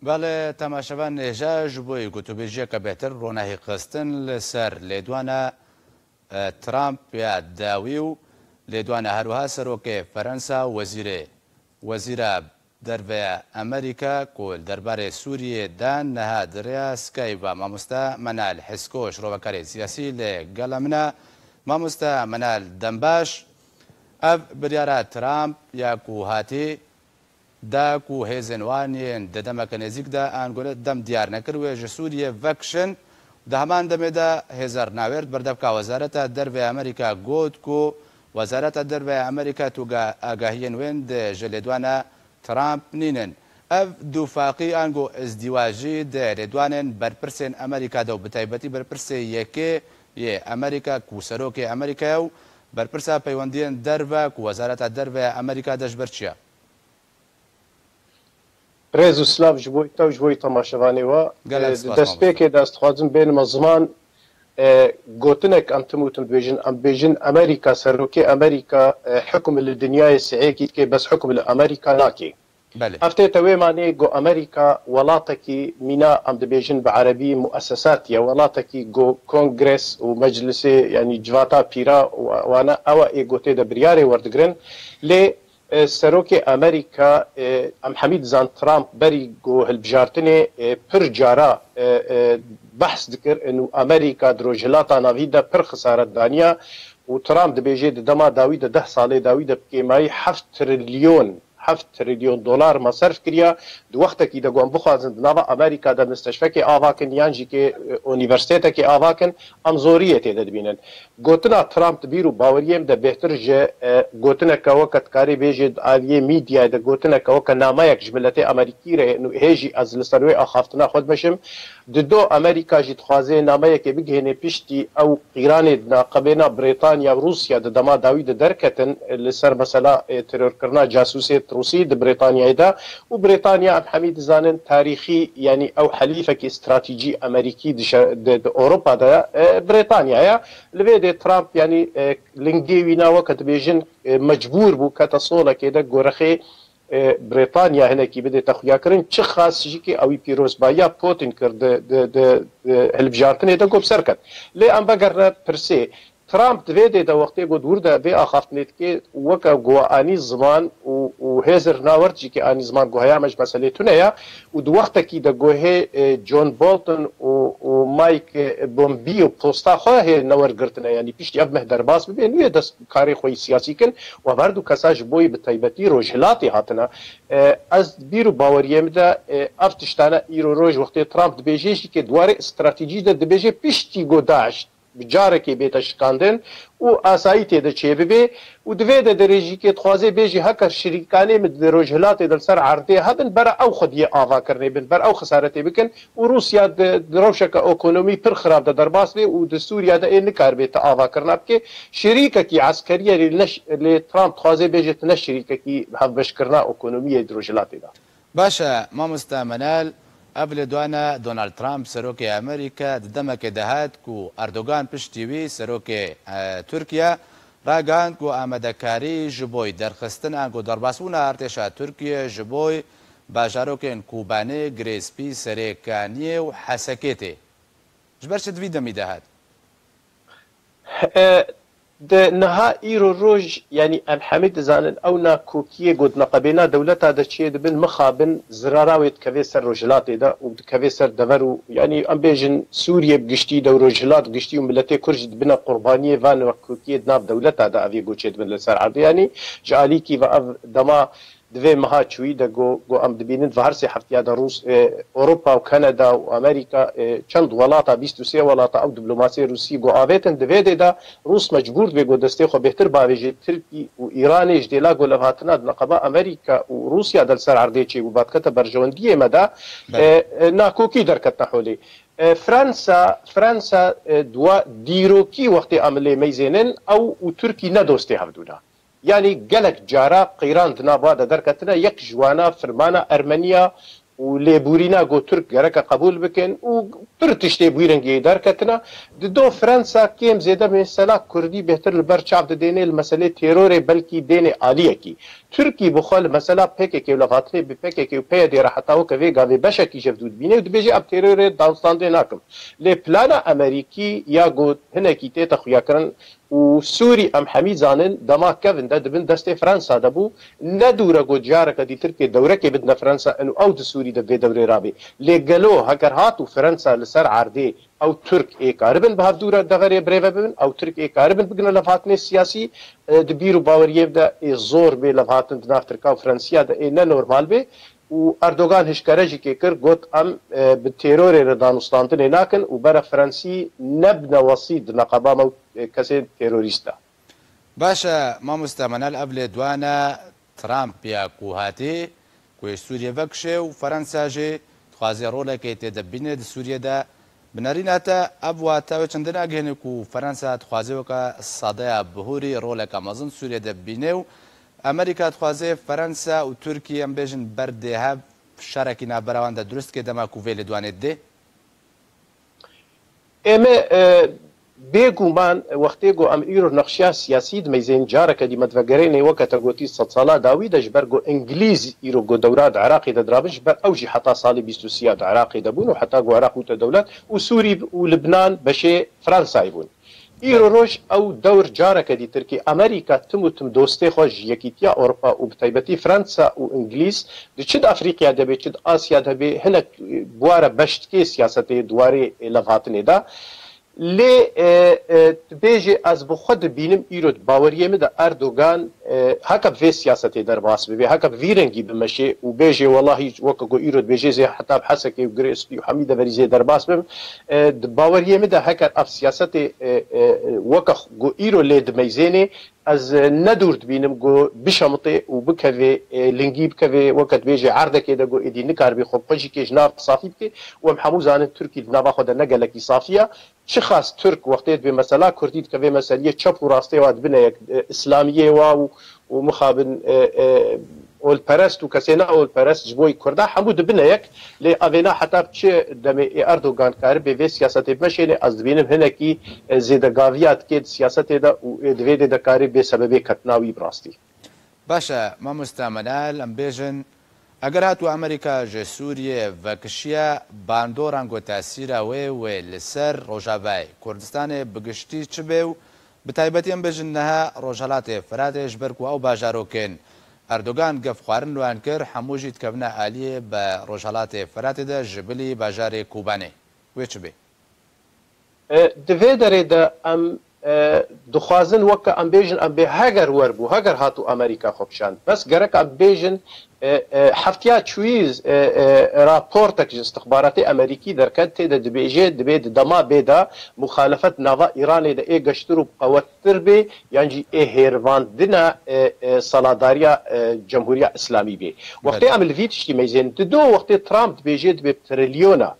بەڵێ تەماشەوان نێژاژ بۆی گوتوبێژیەکە بێتر ڕۆناهی قستن لەسەر لێدوانە ترامپ یا داوی و لێدوانە هەروها سەرۆکێ فەرەنسا وەزیرە دەربەیە ئەمریکا کۆل دەربارەی سووریێ دان نەها دریا سکای بە مامۆستا مەنال حسکۆش ڕۆڤەکاری سیاسی لێ گەڵە منە مامۆستا مەنال دەمباش ئەv بریارە ترامپ یاکو هاتی داک و هێزنوانیان دەدەمەکە نێزیکدا ئانگۆلت دەم دیار نەکرد وێژە سووریە ڤەکشن دە هەمان دەمێدا هێزار ناوێت بەردەبکە وەزارەتە دەربەی ئەمریکا گوت و وەزارەتە دەربەی ئەمریکا توگە ئاگاهیە نوێن دێژە لێدوانە ترامپ نینن ئەv دووفاقی ئانگۆ ئەزدیواژی دە لێدوانن بەرپرسێن ئەمریکادا و بتایبەتی بەرپرسێ یەکێ یێ ئەمریکا و سەرۆکێ ئەمریکا و بەرپرسا پەیوەندیان دەربە و وەزارەتە دەربەی ئەمریکا دەژبەر چییە؟ ڕێز و سلااف ji بۆی تا ji بۆی تەماشەوانێەوە دەستپێکێ دەستخوازم بێنمە زمان گوتنێک ئەم تموتم دبێژن ئەم بێژن ئەمریکا سەرۆکێ ئەمریکا حکم لە دنیای سعەیەکی تکێ بەس حکم لە ئەمریکا ناکێ هەفتێتە وێمانێ گۆ ئەمریکا وڵاتێکی مینا ئەم دەبێژن بە عەرەبی مؤسساتیە وڵاتێکی گۆ کۆنگرس و مەجلسێ ینی جواتا پیرا وانە ئەوە ئێگۆتێ دە بریارێ وەردەگرن لێ سەرۆکی ئەمریکا ئەم حەمید زان ترامپ بەری گۆ هەلبژارتنێ پر جارا بەحث دکرد و ئەمریکا درۆژهلاتا ناویدا پر خسارەت دانیا و ترامپ دەبێژێ دەما داوی دە 10 ساڵێ داوی دە بکێمایی 7 تریلیۆن دلار مەسەرف کریە دووەختێکی دەگوم بخوازن ناوە ئەمریکا دە مستەشفەکی ئاواکن یانجیکێ ئۆنیڤەرسیتێکی ئاواکن ئەم زۆریە تێدە دەبینن گوتنا ترامپ بیر و باوەریێم دە بێتر ژە گوتنەکەوە کە تکاری بێژێت ئالیێ میدیای دە گوتنەکەەوە کە نامەیەک ژملەتی ئەمریکیرە هێژی ئەز لە سەروێ ئاخافتنا خۆت بشم ددۆ ئەمریکاژی دخوازێ نامەیەکێ بگهێنێ پشتی ئەو قیرانێ ناقەبێنا برێتانیا و رووسیا دەدەما داوی دە دەرکەتن لەسەر مەسەلا ترۆرکردنا جاسوسێت رووسی د برێتانیایدا و برێتانیا ئەم حەمی دەزانن تاریخی ینی ئەو حەلیفێکی استراتیجی ئەمریکی ئۆروپادا برێتانیایە لەوێ دێ ترامپ ینی لنگێوی ناوە کە دەبێژن مەجبور بوو کەتە سۆڵەکێدە گۆرەخێ برێتانیا هەنێکی بدێتە خویاکردن چ خاصژیکی ئەوی پیرۆزبایە پۆتین کرد هەلبژارتنێ دە گۆب سەر کرد لێ ئەم بەگەرە پرسێ ترامپ دوێدێ دە وەختێ گۆ دووردا بێ ئاخافتنێتکێ وەکە گوانی زمان و هێزر ناوەرجیکی ئانی زمان گوهەیامەش مەسەلێ تونەیە و دووەختێکی دەگۆهێ جۆن بۆلتن و مایک بۆمبی و پۆستاخوا هەیە نەوەرگرتنە ینی پیشتی ئەف مەهدەرباس ببێ نوێ دەست کاری خۆی سیاسیکن و بەرد و کەساش بۆی بتایبەتی ڕۆژهلاتی هاتنە ئەس بیر و باوەریێمدا ئەف تشتانە ئیرۆ ڕۆژ وەختێ ترامپ دبێژێشی کە دوارێ استراتیجی دە دەبێژێ پشتی گۆداشت بجارێکی بێتە شکاندن و ئاسایی تێدە چێ ببێ و دوێ دە دەرێژیکێ خوازێ بێژی هەکە شریکانێ ڕۆژهلاتێ دەسەر عردێ هەبن بەرە ئەو خودیە ئاواکردنێ بن بەر ئەو خسارەتێ بکەن و رووسیا درەوشەکە ئۆکۆنۆمی پر خراپ دە دەرباس بێ و دەسووریا دە ئێ نکار بێتە ئاواکردنا بکێ شریکەکی عسکەریە لێ ترامپ خوازێ بێژێت نە شریکەکی هەڵبەشکردنا ئۆکۆنۆمیە درۆژهلاتێدا باشە مامۆستا مەنال ئەv لێدوانە دۆنالد ترامپ سەرۆکی ئەمریکا دەمەکە دەهات و ئەردۆگان پشتیوی سەرۆکێ تورکیا ڕاگەاند و ئامادەکاری ji بۆی دەرخستن ئەنگۆ دەرباسبوونا ئەرتێشا تورکیە ji بۆی باژارۆکێن کوبانێ گرێسپی سەرێکانیە و حەسەکێتێ ji ber çi divî demî dehat نەها ئیرۆ ڕۆژ ینی ئەم حەمید دەزانن ئەو ناکۆکیە گوتنەقەبێنا دەولەتا دەچێ دەبن مخابن زراراوێت کەوێ سەر ڕۆژهلاتێدا و کەوێ سەر دەڤەر و ینی ئەم بێژن سووریە گشتی دە ڕۆژهلات گشتی و ملەتێ کورج بنە قوربانیە ڤان وەکوکیە ناو دەولەتادا ئەوێ گۆچێت بن لەسەر عەردەیانی جعالیکی بە ئەv دەما دوێ مەها چووی دەگۆ ئەم دەبینن بە هەرسێ هەفتیادا رووس ئۆروپا و کەنەدا و ئەمریکا چەند وڵاتە 23 وڵاتە ئەو دیبلۆماسی رووسی گۆ ئاوێتن دەوێدێدا رووس مەجبور بێ گۆ دەستێ خۆ بێتر باوێژێ ترکی و ئیرانێش دێلا گۆ لە هاتنە نەقەبە ئەمریکا و رووسیا دەسەر عەردێکی و باتکەتە بەرژەوەندی ئێمەدا ناکۆکی دەرکەتە حۆلێ فرانسا دیرۆکی وەختی ئەملێ مەیزێنن ئەو و تورکی نەدۆستی هەفتوودا یعنی gelek cara qîran dina ba de derketine yek ji wana firmana Ermeniya و لێبورینا گۆ تورک گەرەکە قبول بکەن و پر تشتێ بوویرەنگی دەرکەتنە دۆ فرەنسا کێم زێدە مێسەلا کوردی بهتر لەبەر چاپ دەدێنێ لە مەسەلەی تێرۆرێ بەلکی دێنێ عالیەکی تورکی بخۆ لە مەسەلا پێکێکی و لەغاترێ بپێکێکی و پێ دێرە حتاوە کە vê gavê beşekî ji dûd bîne û dibêje ev têrorê dawstandê nakim lê plana Amerîkî ya got hinekî tête xuyakirin û Sûrî em hemî zanin dema kevin de dibin destê Fransa de bû nedûre got careke dî Tirkiye dewrekê bidine Fransa û ew di Sûrî de vê dewrê rabê lê gelo heger hat û Fransa li ser erdê ew Türk ê karibin bi hevdûra deverê birêve bibin ew Türk ê karibin bigine levhatinê siyasî di bîr û baweriyê de ê zor bê levhatin di nav Tirka û Fransiya de ê ne normal bê û Erdogan hişkere jî kê kir got em bi têrorê re danûstandinê nakin û bere Fransî nebne wesî di neqeba me kesên terorîst de. باشە مامۆستا مەنال ئەv لێ دوانە ترامپیا ku hatê ku ê Sûriye vekişê û Fransa jê dixwaze rolekê tê de bîne di Sûriye de binêrîna te ev wate wê çendin nagihêne ku Fransa dixwaze weka sadeya bihûrî roleka mezin Sûriye de bîne û Amerîka dixwaze Fransa û Tirkiye em bêjin berdê hev şerekî navbera de durist kê dema ku vê lê dwanê dê ئێمە بێگومان وەختێ گۆ ئەم ئیرۆ نەخشیا سیاسی دمەیزێن جارەکە دیمەدڤەگەرێنێ وەکەتە گوتی سەد ساڵا داوی دەژ بەر گۆ ئینگلیز ئیرۆ گۆ دەورات عراقی دەدرابش بەر ئەوژی حتا ساڵی 23 عراقی دەبوون و حتا گۆ عراق وتە دەولەت و سووری و لبنان بەشێ فرانسای بوون ئیرۆ ڕۆژ ئەو دەور جارەکە دی ترکی ئەمریکا تم و تم دۆستێ خۆش یەکیتیا ئەوروپا و بتایبەتی فرانسا و ئینگلیز چد ئەفریقیا دەبێت چد ئاسیا دەبێ هەنێک بوارە بەشتکێ سیاسەتێ دوارێ لەڤاتنێدا لێ بێژێ ئەس بخۆ دەبینم ئیرۆ باوەریێمە دە ئەردۆگان هەکە vê siyasetê derbas bibe heka vî rengî bimeşê û bêjê wellahî weke ku îro dibêjê zê heta bi hesekê û girê spî û hemî deverî zê derbas bim di baweriyê min de heker ev siyasetê weke ku îro lê dimeyzênê ez nedûr dibînim ku bişemitê û bikevê lingî bikevê weke dibêjê erdekê de ku êdî nikarbî xwe xwe jî kê ji nav safî bike û em hemû zanin Tirkî di nava xwe de ne gelekî safiya çi xas Türk wextê dibê mesela Kurdî dikevê meseliyê çep û rastê wa dibine yek İslamiyê wa û mixabin olperest û kesê ne olperest ji bo Kurda hemû dibine yek lê evêna heta çi demê Erdogan karibê vê siyasetê bimeşêne ez dibînim hinekî zêdegaviya dikê di siyasetê de û divê dê de karî bê sebebê ketina wî bi rastî. Başa mamosta Menal em bêjin eger hatu Amerîka ji Sûriyê vekişiya bandoran ku tesîra wê wê li ser Rojavayê Kurdistanê bi giştî çi bê û bi taybetî em bêjin niha Rojhilatê Firatê ji ber ku ew bajarokên Erdogan gefxwarin wan kir hemû jî dikevine aliyê bi Rojhilatê Firatê de ji bilî bajarê Kobanê wê çi bê di vê derê de em dixwazin weke em bêjin em bê heger werbû heger hatû Amerîka xwe kişand bes gerek em bêjin heftiya çûyî raportek ji istixbaratê Amerîkî derket tê de dibêje dibê di dema bê de muxalefet nava Îranê de ê geştir û qewettir bê yan jî ê hêrivandina saladariya Cemhuriya İslamî bê wextê em li vî tiştî meyzên dido wextê Trump dibêje dibe trilyona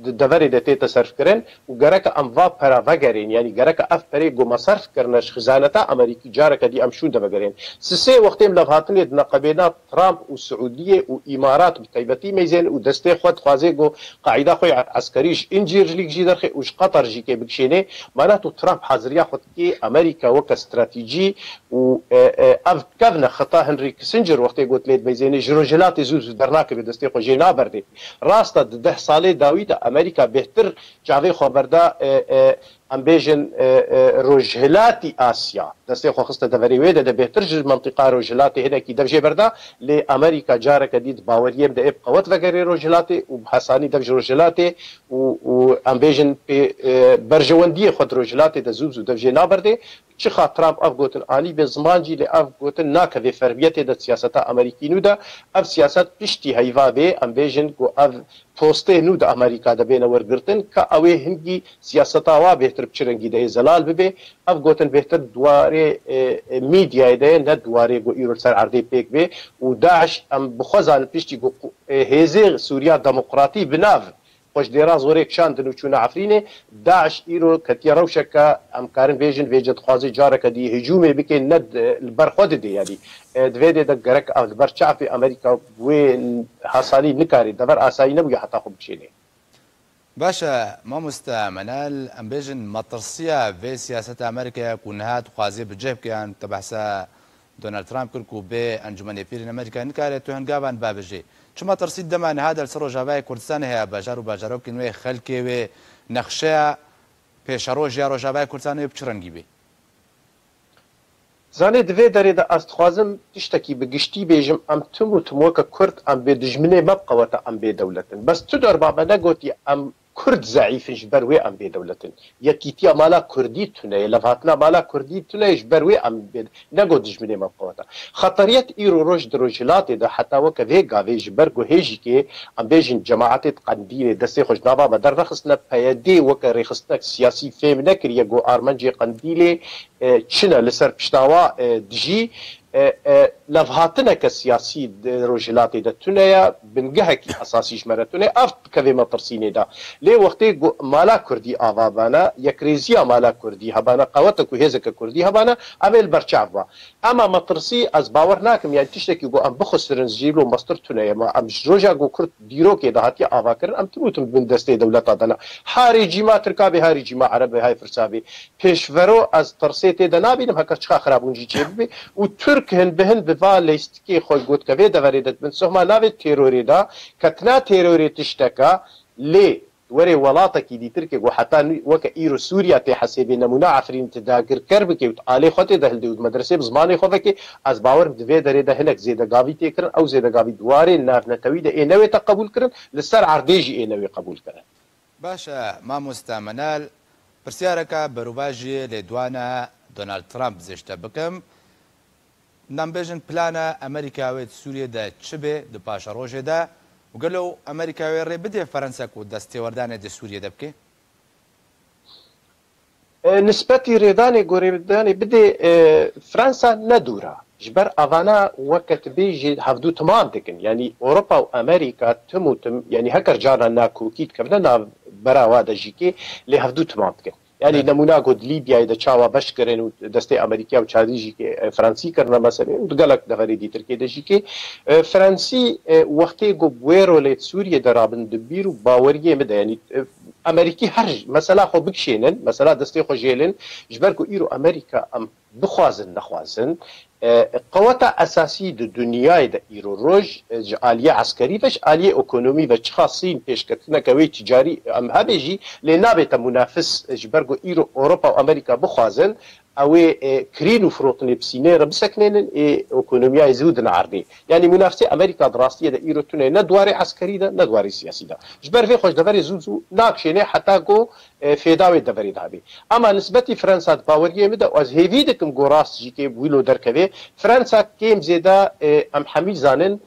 deverê de tê serfkirin û gerek em va pera vegerên yanî gerek ev perê goma serf kirine ji xizaneta Amerîkî careke dî em şûn de vegerên sisê wextê em levhatinê di neqebêna Trump û Siûdiyê û îmarat bi taybetî meyzên û destê xwe dixwaze got qaîda xwe eskerî ji incîrcilîk jî derxê û ji Qatar jî kê bikişêne mana tu Trump haziriya xwe dikê Amerîka weke stratîjî û ev kevne xeta Henry Kissinger wextê got lê meyzênê ji Rojhilatê zû dernake bi destê xwe jê naberdê rasta di 10 salê dawî de Amerîka bêhtir cavê xwe berda em bêjin Rojhilatî Asya destê xwe xiste deverê wê de bêhtir ji mentiqa Rojhilatê hinekî dev jê berda lê Amerîka careke dî di baweriyê de ê qewet vegerê Rojhilatê û bi hesanî dev ji Rojhilatê û em bêjin berjewendiyê xwe di Rojhilatê de zû dev jê naberdê çixa Trump ev gotin anî bê ziman jî lê ev gotin nakevê ferbiyetê de siyaseta Amerîkî nû de ev siyaset piştî heyva bê em bêjin ku ev postê nû di Amerîka de bêne wergirtin ka ew ê hingî siyaseta wa bêhtir bi çi rengî de ê zelal bibe ev gotin bêhtir dwarê mîdyayê de ne dwarê ku îro ser erdê pêk bê û Daeş em bixwe zanin piştî ku hêzê Sûriya Demokratî bi nav خوش دیرا زورێک شاندن و چوونە عفرینێ داعش ئیرۆ کەتیە ڕەوشەکە ئەمکارن بێژن وێجت خوازی جارەکە دی هجوومێ بکەین نەد بەرخۆ دێ یادی دوێ دێ دەگەرەک بەر چاپی ئەمریکا وێ هاسانی نکاری دەبەر ئاسایی نەبووی حتا خۆ بچێنێ باشە مامۆستا مەنال ئەم بێژن مەترسیە vê سیاسەتە ئەمریکایە کو نهات خوازێ بجێ بکەیان کە بەحسا دۆنالد ترامپ کرد و بێ ئەنجومەنی پیرن ئەمریکا نکارێت تو هەنگاوان بابژێ چما ترسید دەمان هذا لەسەر ڕۆژاوای کوردستان هەیە باژار و باژارۆکی نوێ خەلکێ وێ نەخشەیە پێشە ڕۆژیا ڕۆژاوای کوردستان وێ بچڕەنگی بێ زانێ divê derê de ez dixwazim tiştekî bi giştî bêjim em tim û timweka Kurd em bê dijminê me biqewete em bêdewletin bes tu derba me negotî em Kurd zeîfin ji ber wê em bêdewletin yekîtiya mala Kurdî tune ye levhatina mala Kurdî tune ji ber wê em nego dijminê me biqewete xeteriyet îro roj di rojhilatê de heta weke vê gavê ji ber guhêjîkê em bêjin cemaetê Qendîlê destê xwe ji nava me dervexistine peyedê weke rêxistinek siyasî fêm nekiriye got armencê Qendîlê çine li ser piştawa dijî levhatineke siyasî rojhilatê de tune ye bingehekî esasî ji me re tune ev dikeve me tirsînê de lê wextê mala Kurdî ava bane yekrêziya mala Kurdî hebane qewete ku hêzeke Kurdî hebane ev ê li ber çav be ema me tirsî ez bawer nakim yani tiştekî got em bixusirin jîl û mestir tune ye em ji roja got Kurd dîrokê de hatiye avakirin em timûtim bin destê dewleta de ne harî cîma Tirkabê harî cîma Erebê hay Firsabê pêşvero ez tirsê tê de nabînim heka çiqa xirabûn jî çê bibe û Türk hin bihin bi va lêstikê xwe gotkevê deverê de bin sohma navê terorê da ketina terorê tişteka lê werê welatekî dîtir got heta weke îro Sûriya tê hesêbê nemûna Efrîn te dagirker bike û alê xwe tê de hildê û medresê bi zmanê xwe vekê ez bawer divê derê de hinek zêdegavî tê kirin ew zêdegavî duwarê navnetewî de ê newê te qebûl kirin li ser erdê jî ê newê qebûl kirin باشە مامۆستا مەنال پرسیارەکە بەروباژی لێدوانە دۆنالد ترامپ زێشتە بکەم نامبێژن پلانە ئەمریکاوێت سووریەدا چ بێ دو پاشە ڕۆژێدا وگەلو ئەمریکاوێ ڕێ بدێ فەرەنسا و دەستێوەردانێ دە سووریەدا بکێ نسبەتی ڕێدانێ گۆڕێدانێ بدێ فرانسا نەدوورە ji ber avana weket bêjî hevdû timam dikin yanî Ewropa û Amerîka tim û tim yanî heker caran nakokî dikevne nav bera wa de jîkê lê hevdû timam dikin yanî nemûna got Lîbyayê de çawa beş kirin û destê Amerîkya û çadî jîkê Fransî kirine meselê û di gelek deverê dî Tirkiye de jîkê Fransî wextê got wê rolê Sûriye de rabin di bîr û baweriyê me de yanî Amerîkî her mesela xwe bikişênin mesela destê xwe jêlin ji ber ku îro Amerîka em bixwazin nexwazin قوتا اساسی د دنیای د ایرو روج عالیه عسکری و عالیه اکونومی و خاصین پیشکتنه کوي تجاری ام هبجی لنابه منافس جبرگو ایرو اوروبا و امریکا بخوازن او كرينو فروتني بسينير بسكنين ايكونوميا يزودن عرضي يعني منافسه امريكا دراسيه ده ايرو تونه ندواري عسكري ده ندواري سياسي ده جبر في خوش دفري زوزو ناكشينه حتى جو فيداوي دفري دابي اما نسبتي فرنسا باوريه مده از هيفيدكم جو راس جيكي ويلو دركبي فرنسا كيم زيدا ام حميد زانن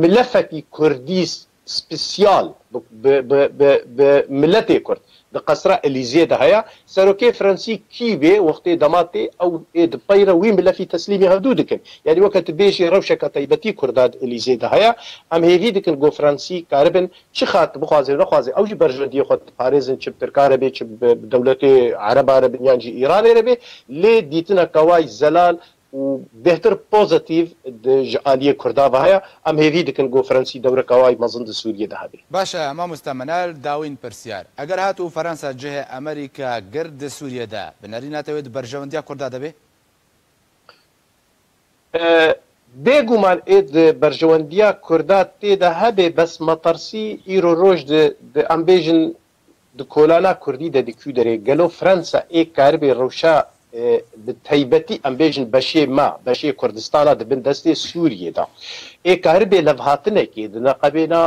ملفتي كرديس سبيسيال بملتي كرد بقصرة إليزيه ده هيا سروكي فرنسي كيبي وقت دماتي أو دبيرة وين بلا في تسليمي هدودكن يعني وقت بيجي روشة كتيبتي كرداد إليزيه ده هيا أم هيفيدكن جو فرنسي كاربن شخات بخوازي نخوازي أو جي برجندي خد باريزن شب تركاربي شب دولتي عرب عربي يعني جي إيران عربي ليه ديتنا كواي زلال و بهتر بوزيتيف آلیه کردها هیا ام هیوی دکن گو فرانسی دوره کوای مزند سوریه ده هبی. باشه ما مستمنال داوین پرسیار. اگر هاتو فرانسا جه امریکا گرد سوریه ده بنارینات وید برجوندیا کردها ده بی؟ بگومان اید برجوندیا کردها تی ده هبی بس مطرسی ایرو روش ده ام بیجن ده کولانا کردی ده دکیو داره گلو فرانسا ای کاربی روشا بتایبەتی ئەم بێژن بەشێ ما بەشێ کوردستانە دەبن دەستێ سووریێدا ئێکار بێ لەڤهاتنێکی دنەقەبێنا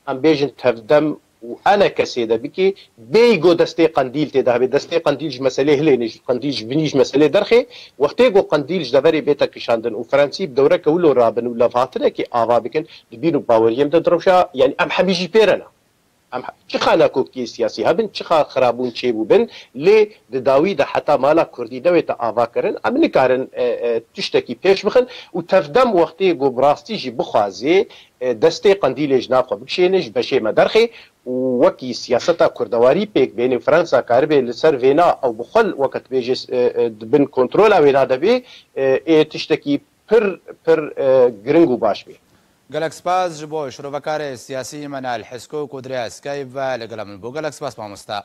ئەم بێژن تەردەم و ئەنە کەسێ دەبکێ بێیگۆ دەستێ قەندیل تێدا هەبێ دەستێ قەندیلش مەسەلەی هەلێنیش قەندیلش بنیش مەسەلێ دەرخێ وەختێ گۆ قەندیلش دەبەرێ بێتە کشاندن و فەرەنسی دەورەکە ولۆ رابن و لەڤهاتنێکی ئاوا بکەن دبین و باوەریەم دەدرەوشا یعنی ئەم هەمیژی پێرەنە ام چ خانکوکی سیاسی هبن چ خرابون چی بوبن لی د داوی د حتا مالا کردی دوی ته آوا کرن ام نکارن تشتکی پیش بخن و تفدم وقتی گو براستی جی بخوازی دسته قندیل جناف بکشینش بشه مدرخه وکی سیاستا کردواری پیک بین فرانسا کاربه لسر وینا او بخل وقت بیجی بن کنترول وینا دبی تشتکی پر گرنگ و باش بی گەلک سپاس ji bo şrovekارê siyasî Menal Hesko ku dirêya Skype ve li gela min bû gelek spas mamosta.